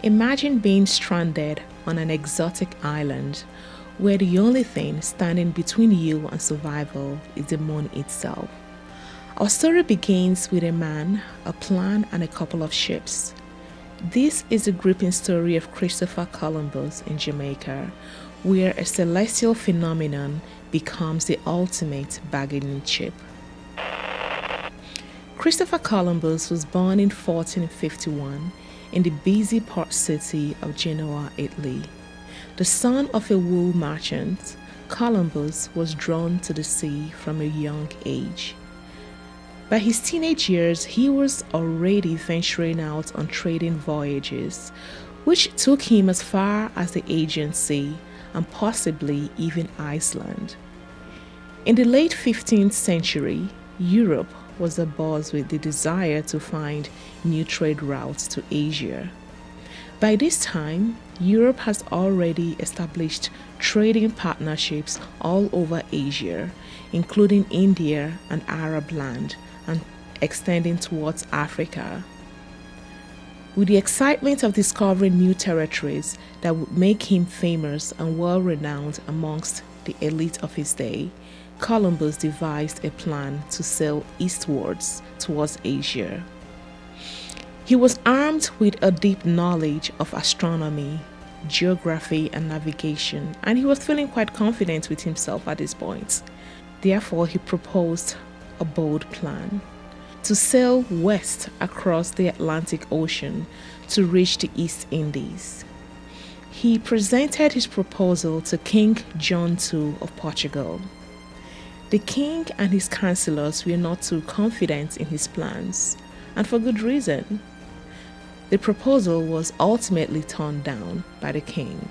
Imagine being stranded on an exotic island where the only thing standing between you and survival is the moon itself. Our story begins with a man, a plan, and a couple of ships. This is the gripping story of Christopher Columbus in Jamaica, where a celestial phenomenon becomes the ultimate bargaining chip. Christopher Columbus was born in 1451 in the busy port city of Genoa, Italy. The son of a wool merchant, Columbus was drawn to the sea from a young age. By his teenage years, he was already venturing out on trading voyages, which took him as far as the Aegean Sea and possibly even Iceland. In the late 15th century, Europe was abuzz with the desire to find new trade routes to Asia. By this time, Europe has already established trading partnerships all over Asia, including India and Arab land, and extending towards Africa. With the excitement of discovering new territories that would make him famous and well-renowned amongst the elite of his day, Columbus devised a plan to sail eastwards towards Asia. He was armed with a deep knowledge of astronomy, geography, and navigation, and he was feeling quite confident with himself at this point. Therefore, he proposed a bold plan to sail west across the Atlantic Ocean to reach the East Indies. He presented his proposal to King John II of Portugal. The king and his councillors were not too confident in his plans, and for good reason. The proposal was ultimately turned down by the king.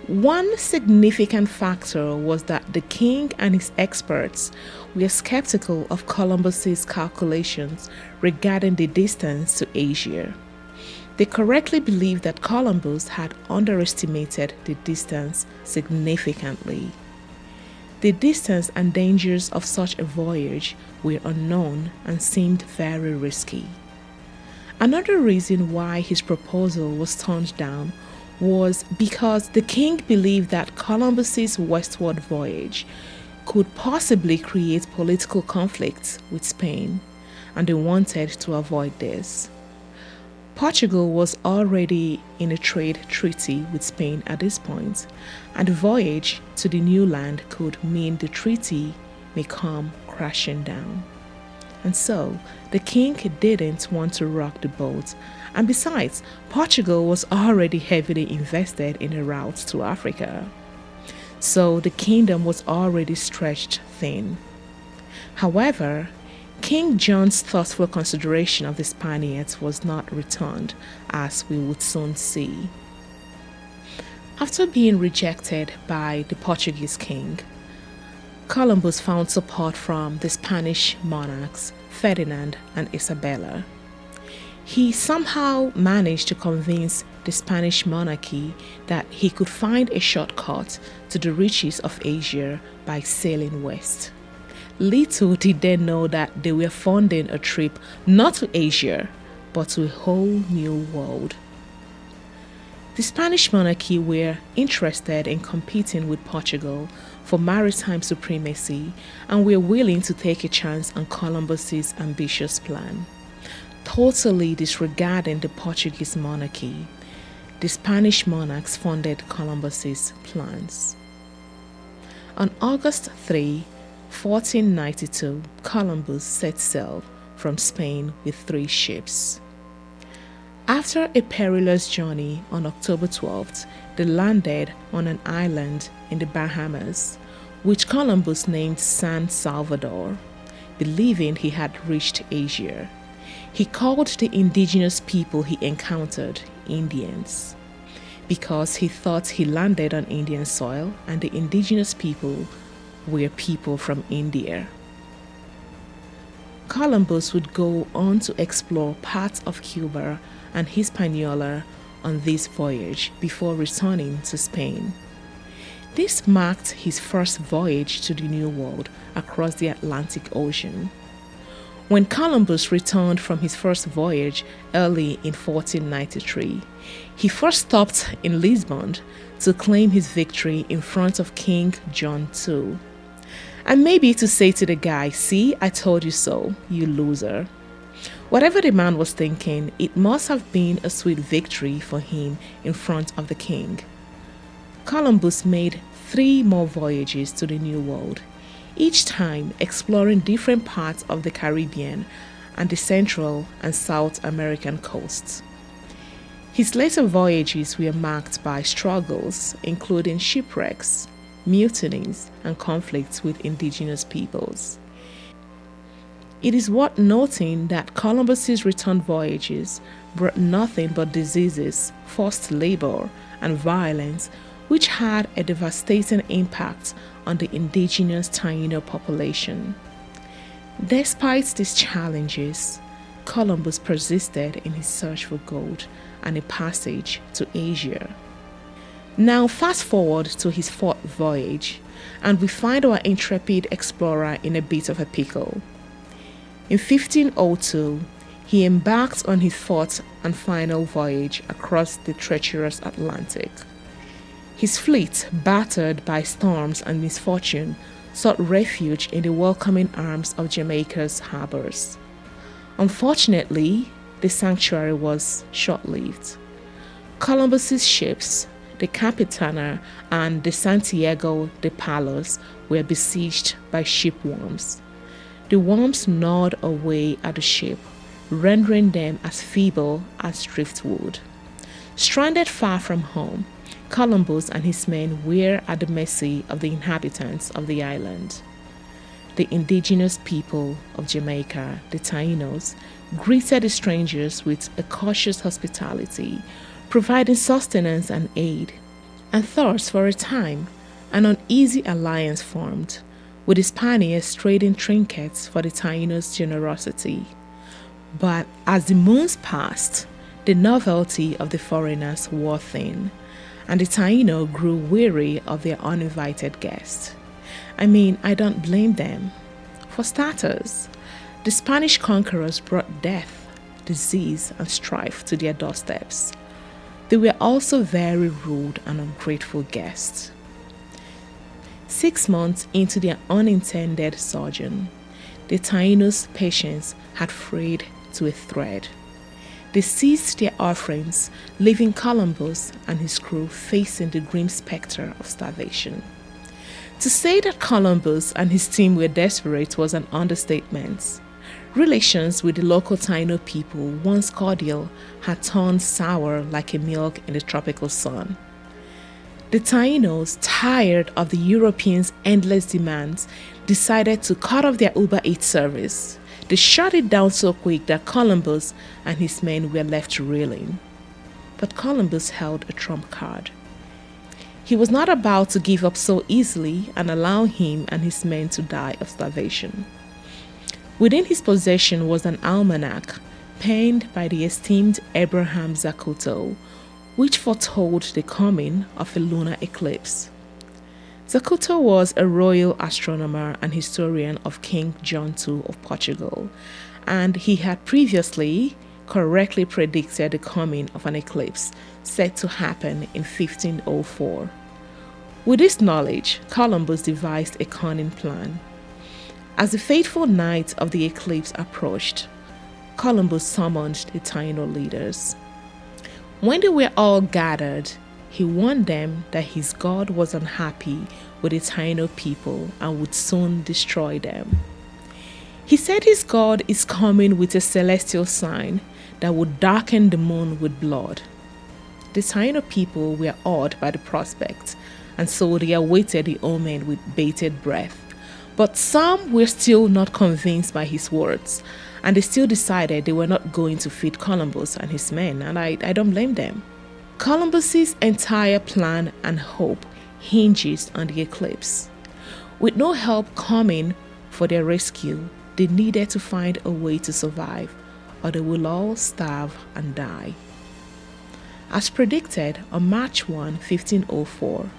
One significant factor was that the king and his experts were skeptical of Columbus's calculations regarding the distance to Asia. They correctly believed that Columbus had underestimated the distance significantly. The distance and dangers of such a voyage were unknown and seemed very risky. Another reason why his proposal was turned down was because the king believed that Columbus's westward voyage could possibly create political conflicts with Spain, and they wanted to avoid this. Portugal was already in a trade treaty with Spain at this point, and the voyage to the new land could mean the treaty may come crashing down. And so, the king didn't want to rock the boat, and besides, Portugal was already heavily invested in a route to Africa. So, the kingdom was already stretched thin. However, King John's thoughtful consideration of the Spaniards was not returned, as we would soon see. After being rejected by the Portuguese king, Columbus found support from the Spanish monarchs Ferdinand and Isabella. He somehow managed to convince the Spanish monarchy that he could find a shortcut to the riches of Asia by sailing west. Little did they know that they were funding a trip not to Asia, but to a whole new world. The Spanish monarchy were interested in competing with Portugal for maritime supremacy and were willing to take a chance on Columbus's ambitious plan. Totally disregarding the Portuguese monarchy, the Spanish monarchs funded Columbus's plans. On August 3, 1492, Columbus set sail from Spain with 3 ships. After a perilous journey on October 12th, they landed on an island in the Bahamas, which Columbus named San Salvador, believing he had reached Asia. He called the indigenous people he encountered Indians, because he thought he landed on Indian soil and the indigenous people were people from India. Columbus would go on to explore parts of Cuba and Hispaniola on this voyage before returning to Spain. This marked his first voyage to the New World across the Atlantic Ocean. When Columbus returned from his first voyage early in 1493, he first stopped in Lisbon to claim his victory in front of King John II. And maybe to say to the guy, "See, I told you so, you loser." Whatever the man was thinking, it must have been a sweet victory for him in front of the king. Columbus made 3 more voyages to the New World, each time exploring different parts of the Caribbean and the Central and South American coasts. His later voyages were marked by struggles, including shipwrecks, mutinies, and conflicts with indigenous peoples. It is worth noting that Columbus's return voyages brought nothing but diseases, forced labor, and violence, which had a devastating impact on the indigenous Taino population. Despite these challenges, Columbus persisted in his search for gold and a passage to Asia. Now fast forward to his 4th voyage, and we find our intrepid explorer in a bit of a pickle. In 1502, he embarked on his 4th and final voyage across the treacherous Atlantic. His fleet, battered by storms and misfortune, sought refuge in the welcoming arms of Jamaica's harbors. Unfortunately, the sanctuary was short-lived. Columbus's ships, the Capitana and the Santiago de Palos, were besieged by shipworms. The worms gnawed away at the ship, rendering them as feeble as driftwood. Stranded far from home, Columbus and his men were at the mercy of the inhabitants of the island. The indigenous people of Jamaica, the Tainos, greeted the strangers with a cautious hospitality, providing sustenance and aid. And thus, for a time, an uneasy alliance formed, with the Spaniards trading trinkets for the Tainos' generosity. But as the months passed, the novelty of the foreigners wore thin, and the Taino grew weary of their uninvited guests. I don't blame them. For starters, the Spanish conquerors brought death, disease, and strife to their doorsteps. They were also very rude and ungrateful guests. 6 months into their unintended sojourn, the Tainos' patience had frayed to a thread. They seized their offerings, leaving Columbus and his crew facing the grim specter of starvation. To say that Columbus and his team were desperate was an understatement. Relations with the local Taino people, once cordial, had turned sour like a milk in the tropical sun. The Tainos, tired of the Europeans' endless demands, decided to cut off their Uber Eats service. They shut it down so quick that Columbus and his men were left reeling. But Columbus held a trump card. He was not about to give up so easily and allow him and his men to die of starvation. Within his possession was an almanac penned by the esteemed Abraham Zacuto, which foretold the coming of a lunar eclipse. Zacuto was a royal astronomer and historian of King John II of Portugal, and he had previously correctly predicted the coming of an eclipse set to happen in 1504. With this knowledge, Columbus devised a cunning plan. As the fateful night of the eclipse approached, Columbus summoned the Taino leaders. When they were all gathered, he warned them that his God was unhappy with the Taino people and would soon destroy them. He said his God is coming with a celestial sign that would darken the moon with blood. The Taino people were awed by the prospect, and so they awaited the omen with bated breath. But some were still not convinced by his words, and they still decided they were not going to feed Columbus and his men, and I don't blame them. Columbus's entire plan and hope hinges on the eclipse. With no help coming for their rescue, they needed to find a way to survive, or they will all starve and die. As predicted, on March 1, 1504,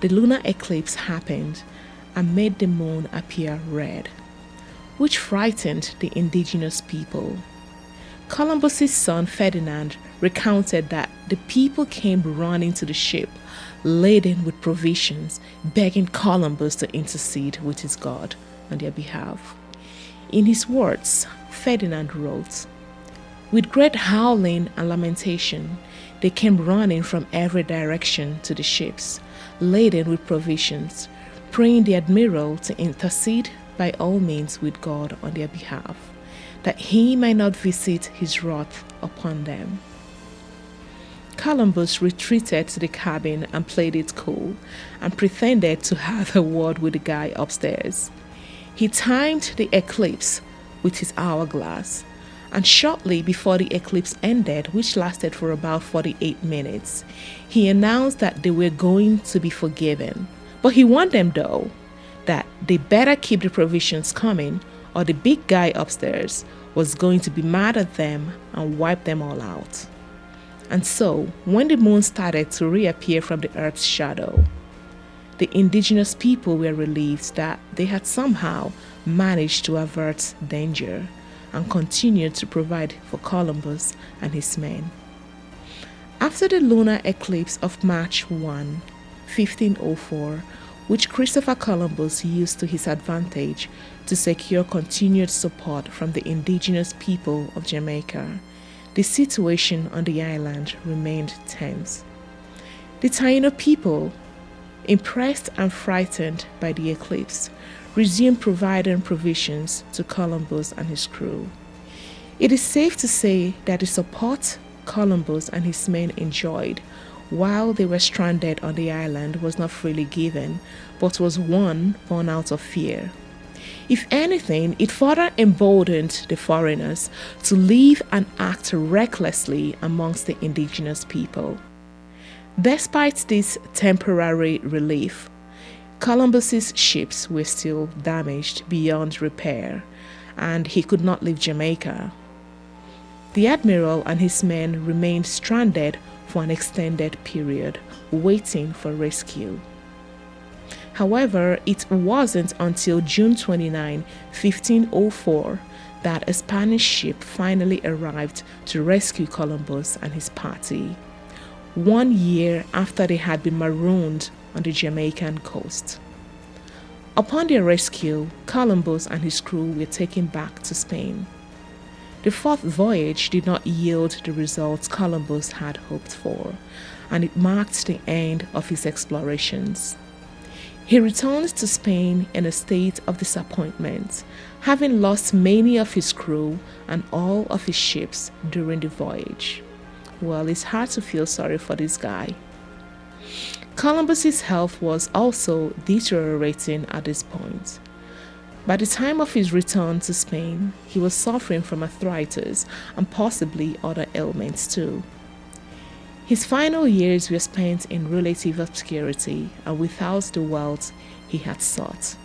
the lunar eclipse happened and made the moon appear red. which frightened the indigenous people. Columbus's son Ferdinand recounted that the people came running to the ship, laden with provisions, begging Columbus to intercede with his God on their behalf. In his words, Ferdinand wrote, "With great howling and lamentation, they came running from every direction to the ships, laden with provisions, praying the admiral to intercede by all means with God on their behalf, that he might not visit his wrath upon them." Columbus retreated to the cabin and played it cool and pretended to have a word with the guy upstairs. He timed the eclipse with his hourglass, and shortly before the eclipse ended, which lasted for about 48 minutes, he announced that they were going to be forgiven. But he warned them, though, that they better keep the provisions coming or the big guy upstairs was going to be mad at them and wipe them all out. And so, when the moon started to reappear from the earth's shadow, the indigenous people were relieved that they had somehow managed to avert danger and continued to provide for Columbus and his men. After the lunar eclipse of March 1, 1504, which Christopher Columbus used to his advantage to secure continued support from the indigenous people of Jamaica, the situation on the island remained tense. The Taino people, impressed and frightened by the eclipse, resumed providing provisions to Columbus and his crew. It is safe to say that the support Columbus and his men enjoyed while they were stranded on the island was not freely given, but was one born out of fear. If anything, it further emboldened the foreigners to live and act recklessly amongst the indigenous people. Despite this temporary relief, Columbus's ships were still damaged beyond repair, and he could not leave Jamaica. The admiral and his men remained stranded for an extended period, waiting for rescue. However, it wasn't until June 29, 1504, that a Spanish ship finally arrived to rescue Columbus and his party, 1 year after they had been marooned on the Jamaican coast. Upon their rescue, Columbus and his crew were taken back to Spain. The fourth voyage did not yield the results Columbus had hoped for, and it marked the end of his explorations. He returned to Spain in a state of disappointment, having lost many of his crew and all of his ships during the voyage. Well, it's hard to feel sorry for this guy. Columbus's health was also deteriorating at this point. By the time of his return to Spain, he was suffering from arthritis and possibly other ailments too. His final years were spent in relative obscurity and without the wealth he had sought.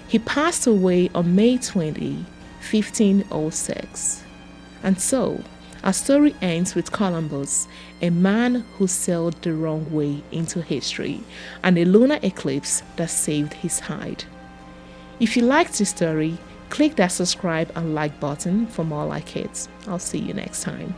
He passed away on May 20, 1506. And so, our story ends with Columbus, a man who sailed the wrong way into history, and a lunar eclipse that saved his hide. If you liked this story, click that subscribe and like button for more like it. I'll see you next time.